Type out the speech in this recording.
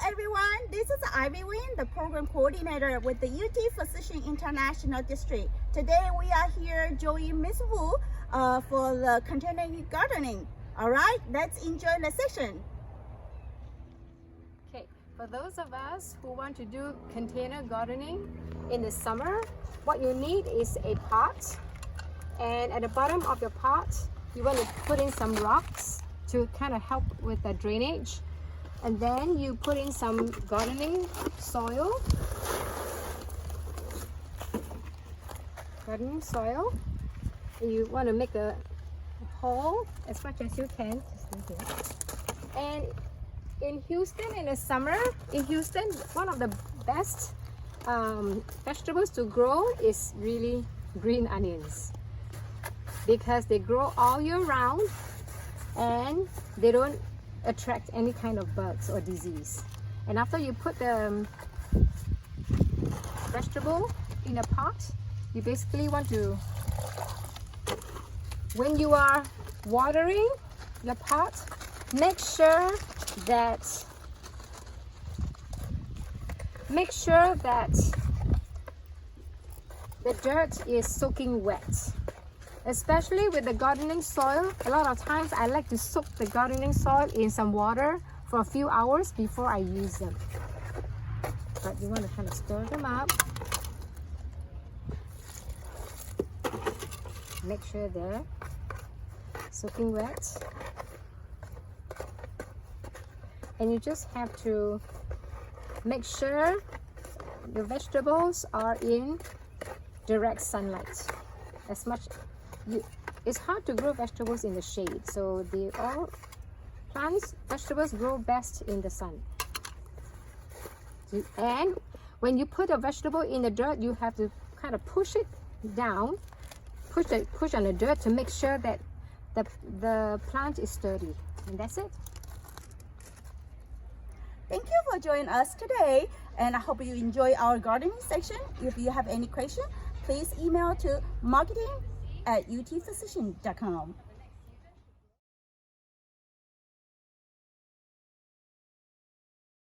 everyone, this is Ivy Wynn, the program coordinator with the UT Physician International District. Today we are here joining Ms. Wu for the container gardening. All right, let's enjoy the session. Okay, for those of us who want to do container gardening in the summer, what you need is a pot, and at the bottom of your pot you want to put in some rocks to kind of help with the drainage, and then you put in some gardening soil, and you want to make a hole as much as you can. Just leave here. And in Houston in the summer, one of the best vegetables to grow is really green onions, because they grow all year round and they don't attract any kind of bugs or disease. And after you put the vegetable in a pot, you basically want to, when you are watering the pot, make sure that the dirt is soaking wet. Especially with the gardening soil, a lot of times I like to soak the gardening soil in some water for a few hours before I use them. But you want to kind of stir them up. Make sure they're soaking wet. And you just have to make sure the vegetables are in direct sunlight as much. It's hard to grow vegetables in the shade, so vegetables grow best in the sun. And when you put a vegetable in the dirt, you have to kind of push it down, push on the dirt to make sure that the plant is sturdy. And that's it. Thank you for joining us today, and I hope you enjoy our gardening section. If you have any questions, please email to marketing@utphysician.com.